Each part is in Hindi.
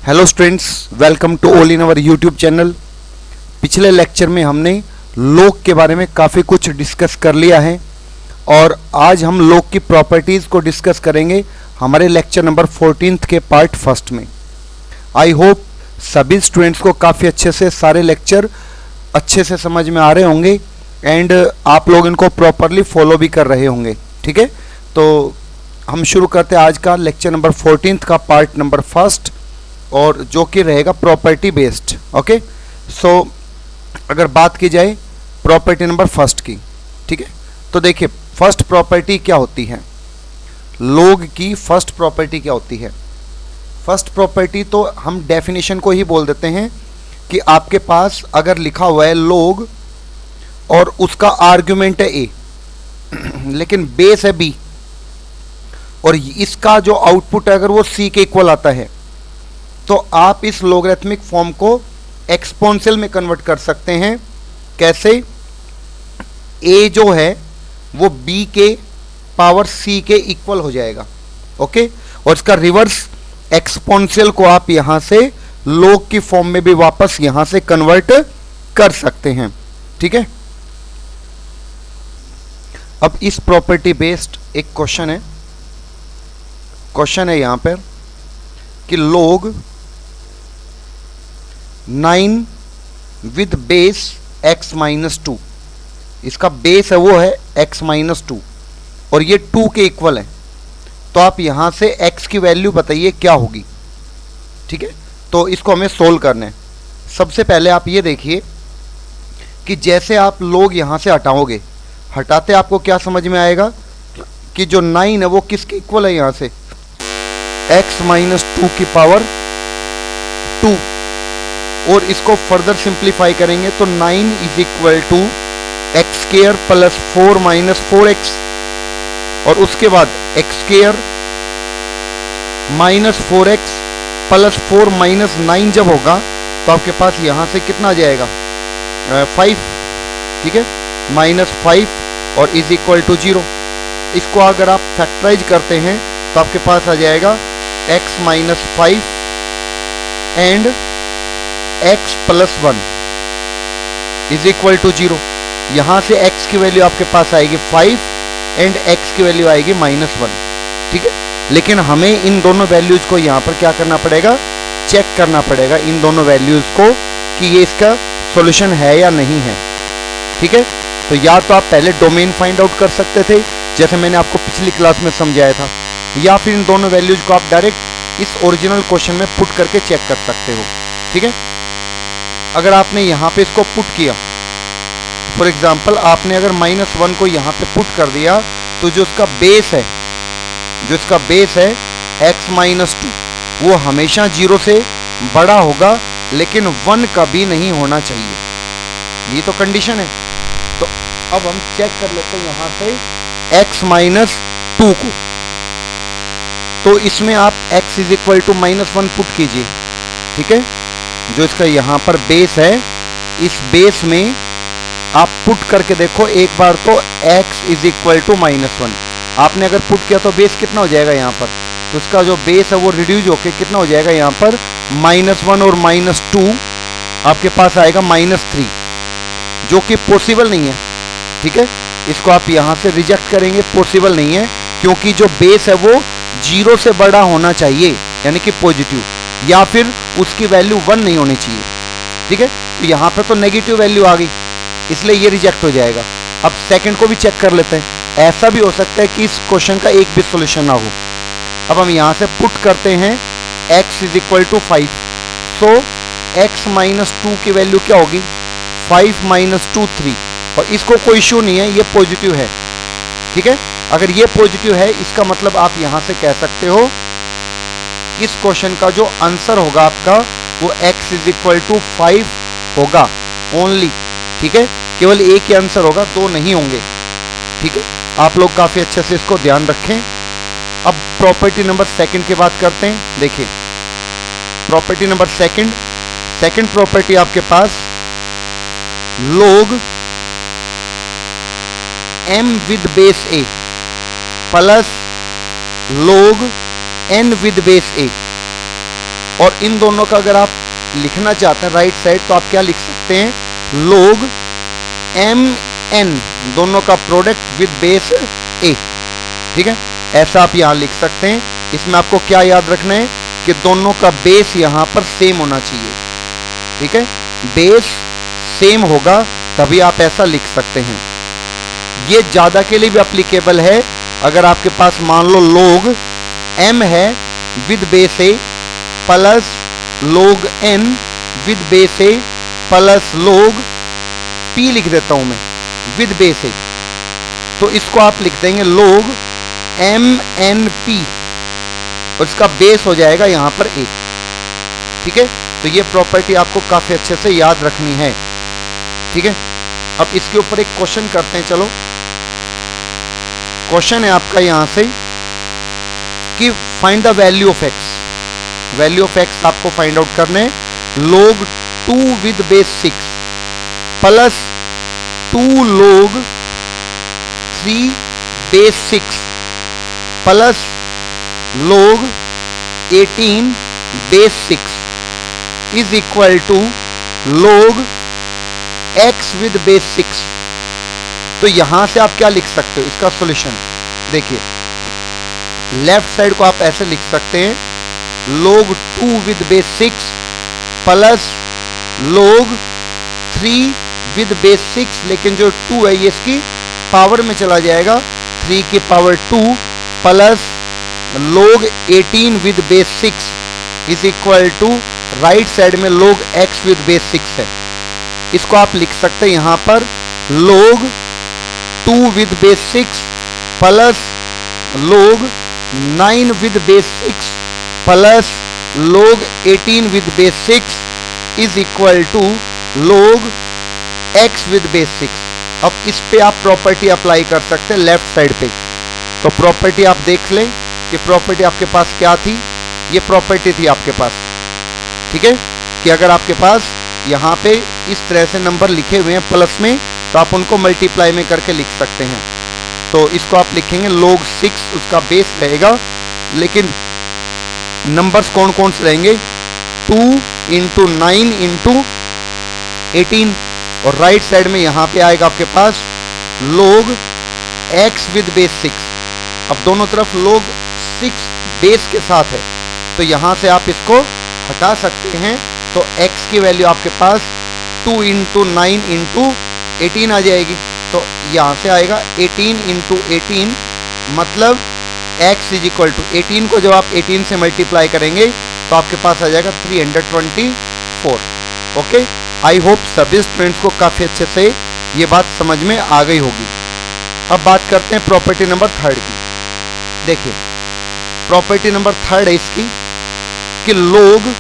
Hello students, welcome to all in our YouTube channel. पिछले लेक्चर में हमने लोग के बारे में काफ़ी कुछ डिस्कस कर लिया है और आज हम लोग की प्रॉपर्टीज़ को डिस्कस करेंगे हमारे लेक्चर नंबर 14 के पार्ट फर्स्ट में। आई होप सभी स्टूडेंट्स को काफ़ी अच्छे से सारे लेक्चर अच्छे से समझ में आ रहे होंगे एंड आप लोग इनको प्रॉपरली फॉलो भी कर रहे होंगे। ठीक है, तो हम शुरू करते हैं आज का लेक्चर नंबर 14 का पार्ट नंबर फर्स्ट, और जो कि रहेगा प्रॉपर्टी बेस्ड। ओके, सो अगर बात की जाए प्रॉपर्टी नंबर फर्स्ट की, ठीक है, तो देखिए फर्स्ट प्रॉपर्टी क्या होती है, लोग की फर्स्ट प्रॉपर्टी क्या होती है। फर्स्ट प्रॉपर्टी तो हम डेफिनेशन को ही बोल देते हैं कि आपके पास अगर लिखा हुआ है लोग और उसका आर्ग्यूमेंट है ए लेकिन बेस है बी और इसका जो आउटपुट है अगर वो सी के इक्वल आता है, तो आप इस लोगरिथमिक फॉर्म को एक्सपोनेंशियल में कन्वर्ट कर सकते हैं। कैसे? a जो है वो b के पावर c के इक्वल हो जाएगा। ओके, और इसका रिवर्स एक्सपोनेंशियल को आप यहां से लोग की फॉर्म में भी वापस यहां से कन्वर्ट कर सकते हैं। ठीक है, अब इस प्रॉपर्टी बेस्ड एक क्वेश्चन है यहां पर कि लोग 9 विद बेस x माइनस 2, इसका बेस है वो है x माइनस 2 और ये 2 के इक्वल है, तो आप यहां से x की वैल्यू बताइए क्या होगी। ठीक है, तो इसको हमें सोल्व करना है। सबसे पहले आप ये देखिए कि जैसे आप लोग यहां से हटाओगे, हटाते आपको क्या समझ में आएगा कि जो 9 है वो किसके इक्वल है, यहां से x माइनस 2 की पावर 2, और इसको फर्दर सिंप्लीफाई करेंगे तो 9 is equal to x square plus 4 minus 4x, और उसके बाद x square minus 4x plus 4 minus 9 जब होगा तो आपके पास यहां से कितना आ जाएगा 5। ठीक है, माइनस 5 और इज इक्वल टू 0। इसको अगर आप फैक्टराइज करते हैं तो आपके पास आ जाएगा x minus 5 and x plus 1 is equal to 0। यहां से x की वैल्यू आपके पास आएगी 5 एंड x की वैल्यू आएगी माइनस 1। ठीक है, लेकिन हमें इन दोनों वैल्यूज को यहां पर क्या करना पड़ेगा, चेक करना पड़ेगा इन दोनों वैल्यूज को कि ये इसका सॉल्यूशन है या नहीं है। ठीक है, तो या तो आप पहले डोमेन फाइंड आउट कर सकते थे जैसे मैंने आपको पिछली क्लास में समझाया था, या फिर इन दोनों वैल्यूज को आप डायरेक्ट इस ओरिजिनल क्वेश्चन में पुट करके चेक कर सकते हो। ठीक है, अगर आपने यहाँ पे इसको पुट किया, फॉर एग्जाम्पल आपने अगर -1 को यहाँ पे पुट कर दिया, तो जो इसका बेस है x माइनस 2 वो हमेशा 0 से बड़ा होगा लेकिन 1 कभी नहीं होना चाहिए, ये तो कंडीशन है। तो अब हम चेक कर लेते हैं यहाँ से x माइनस 2 को, तो इसमें आप x is equal to -1 put कीजिए। ठीक है, जो इसका यहाँ पर बेस है, इस बेस में आप पुट करके देखो एक बार, तो x इज इक्वल टू -1 आपने अगर पुट किया तो बेस कितना हो जाएगा यहाँ पर, तो इसका जो बेस है वो रिड्यूस होके कितना हो जाएगा यहाँ पर -1 और -2 आपके पास आएगा -3, जो कि पॉसिबल नहीं है। ठीक है, इसको आप यहाँ से रिजेक्ट करेंगे, पॉसिबल नहीं है, क्योंकि जो बेस है वो 0 से बड़ा होना चाहिए यानी कि पॉजिटिव, या फिर उसकी वैल्यू 1 नहीं होनी चाहिए। ठीक है, तो यहाँ पे तो नेगेटिव वैल्यू आ गई, इसलिए ये रिजेक्ट हो जाएगा। अब सेकंड को भी चेक कर लेते हैं, ऐसा भी हो सकता है कि इस क्वेश्चन का एक भी सॉल्यूशन ना हो। अब हम यहाँ से पुट करते हैं x is equal to 5, so x minus 2 की वैल्यू क्या होगी 5 माइनस 2 3, और इसको कोई इश्यू नहीं है, ये पॉजिटिव है। ठीक है, अगर ये पॉजिटिव है इसका मतलब आप यहाँ से कह सकते हो इस क्वेश्चन का जो आंसर होगा आपका वो x इज इक्वल टू 5 होगा ओनली। ठीक है, केवल एक ही आंसर होगा, दो नहीं होंगे। ठीक है, आप लोग काफी अच्छे से इसको ध्यान रखें। अब प्रॉपर्टी नंबर सेकंड की बात करते हैं। देखिए प्रॉपर्टी नंबर सेकंड प्रॉपर्टी आपके पास लोग m with base a plus लोग n विद बेस a और इन दोनों का अगर आप लिखना चाहते हैं राइट साइड, तो आप क्या लिख सकते हैं, log mn, दोनों का प्रोडक्ट विद बेस a। ठीक है, ऐसा आप यहां लिख सकते हैं। इसमें आपको क्या याद रखना है कि दोनों का बेस यहां पर सेम होना चाहिए। ठीक है, बेस सेम होगा तभी आप ऐसा लिख सकते हैं। ये ज्यादा के लिए भी एप्लीकेबल है। अगर आपके पास मान लो log m है with base a plus log n with base a plus log p लिख देता हूं मैं विद बेस a, तो इसको आप लिख देंगे log mnp और इसका बेस हो जाएगा यहां पर a। ठीक है, तो ये प्रॉपर्टी आपको काफी अच्छे से याद रखनी है। ठीक है, अब इसके ऊपर एक क्वेश्चन करते हैं। चलो, क्वेश्चन है आपका यहां से कि find the value of x। Value of x आपको फाइंड आउट करने हैं। log 2 with base 6 plus 2 log 3 base 6 plus log 18 base 6 is equal to log x with base 6। तो यहां से आप क्या लिख सकते हो, इसका सॉल्यूशन देखिए, लेफ्ट साइड को आप ऐसे लिख सकते हैं, log 2 with base 6 plus log 3 with base 6, लेकिन जो 2 है ये इसकी पावर में चला जाएगा, 3 की power 2 plus log 18 with base 6 is equal to right side में log x विद बेस 6 है। इसको आप लिख सकते हैं यहां पर log 2 with base 6 plus log 9 with base 6 plus log 18 with base 6 is equal to log x with base 6। अब इस पे आप प्रॉपर्टी अप्लाई कर सकते हैं लेफ्ट साइड पे। तो प्रॉपर्टी आप देख लें कि प्रॉपर्टी आपके पास क्या थी, ये प्रॉपर्टी थी आपके पास। ठीक है, कि अगर आपके पास यहाँ पे इस तरह से नंबर लिखे हुए हैं प्लस में, तो आप उनको मल्टीप्लाई में करके लिख सकते हैं। तो इसको आप लिखेंगे log 6 उसका बेस रहेगा, लेकिन नंबर्स कौन कौन से रहेंगे, 2 इंटू 9 इंटू 18, और राइट साइड में यहाँ पे आएगा आपके पास log x विद बेस 6। अब दोनों तरफ log 6 बेस के साथ है, तो यहाँ से आप इसको हटा सकते हैं। तो x की वैल्यू आपके पास 2 इंटू 9 इंटू 18 आ जाएगी। तो यहाँ से आएगा 18 इंटू 18, मतलब x इज इक्वल टू 18 को जब आप 18 से मल्टीप्लाई करेंगे तो आपके पास आ जाएगा 324। ओके, आई होप सभी स्टूडेंट्स को काफ़ी अच्छे से ये बात समझ में आ गई होगी। अब बात करते हैं प्रॉपर्टी नंबर 3 की। देखिए, प्रॉपर्टी नंबर 3 है इसकी कि log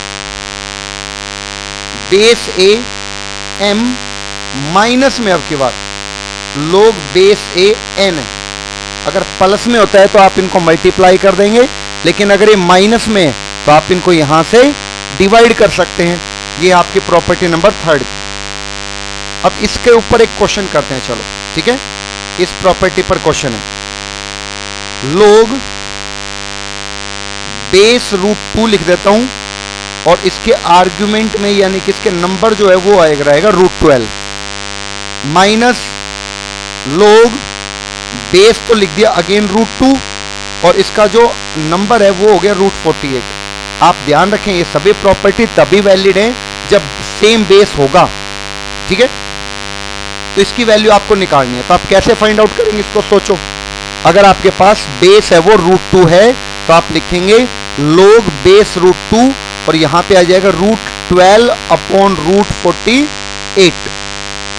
base a m minus में, अब की बात log बेस a n है। अगर प्लस में होता है तो आप इनको मल्टीप्लाई कर देंगे, लेकिन अगर ये माइनस में है तो आप इनको यहां से डिवाइड कर सकते हैं। ये आपकी प्रॉपर्टी नंबर 3 की। अब इसके ऊपर एक क्वेश्चन करते हैं। चलो, ठीक है, इस प्रॉपर्टी पर क्वेश्चन है log बेस √2 लिख देता हूं, और इसके आर्ग्यूमेंट में यानी कि इसके नंबर जो है वो आएगा रहेगा √12 माइनस log बेस तो लिख दिया अगेन √2, और इसका जो नंबर है वो हो गया √48। आप ध्यान रखें ये सभी प्रॉपर्टी तभी वैलिड है जब सेम बेस होगा। ठीक है, तो इसकी वैल्यू आपको निकालनी है। तो आप कैसे फाइंड आउट करेंगे इसको, सोचो। अगर आपके पास बेस है वो √2 है, तो आप लिखेंगे log बेस √2, और यहां पे आ जाएगा √12 अपॉन √48।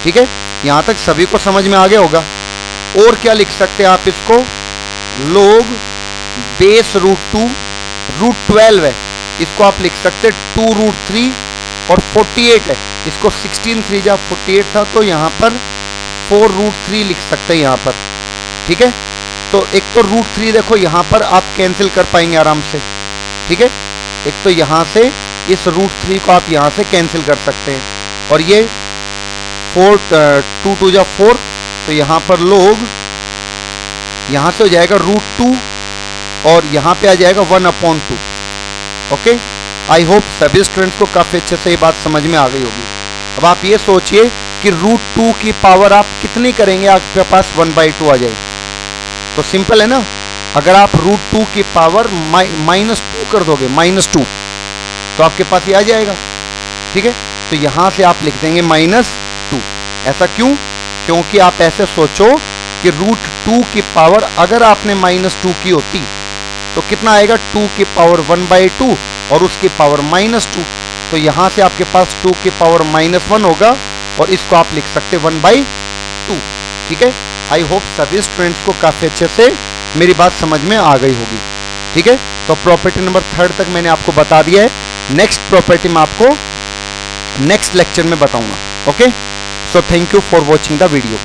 ठीक है, यहां तक सभी को समझ में आ गया होगा। और क्या लिख सकते हैं आप इसको, log बेस √2 √12 है, इसको आप लिख सकते हैं 2√3, और 48 है, इसको 16 3 जा 48 था, तो यहाँ पर 4√3 लिख सकते हैं यहाँ पर। ठीक है, तो एक तो √3 देखो यहाँ पर आप कैंसिल कर पाएंगे आराम से। ठीक है, एक तो यहाँ से इस √3 को आप यहाँ से कैंसिल कर सकते हैं, और ये 2 2 जा 4, तो यहाँ पर log यहाँ से हो जाएगा √2, और यहाँ पे आ जाएगा 1/2। ओके, आई होप सभी स्टूडेंट्स को काफ़ी अच्छे से ये बात समझ में आ गई होगी। अब आप ये सोचिए कि √2 की पावर आप कितनी करेंगे आपके पास 1/2 आ जाए। तो सिंपल है ना, अगर आप √2 की पावर -2 कर दोगे, -2, तो आपके पास ये आ जाएगा। ठीक है, तो यहां से आप लिख देंगे -2। ऐसा क्यों? क्योंकि आप ऐसे सोचो कि √2 की पावर अगर आपने -2 की होती तो कितना आएगा, 2 की पावर 1/2 और उसकी पावर -2। तो यहां से आपके पास 2 की पावर -1 होगा और इसको आप लिख सकते 1/2। ठीक है, आई होप सभी स्टूडेंट्स को काफ़ी अच्छे से मेरी बात समझ में आ गई होगी। ठीक है, तो प्रॉपर्टी नंबर 3 तक मैंने आपको बता दिया है। नेक्स्ट प्रॉपर्टी मैं आपको नेक्स्ट लेक्चर में बताऊंगा। Okay, so thank you for watching the video.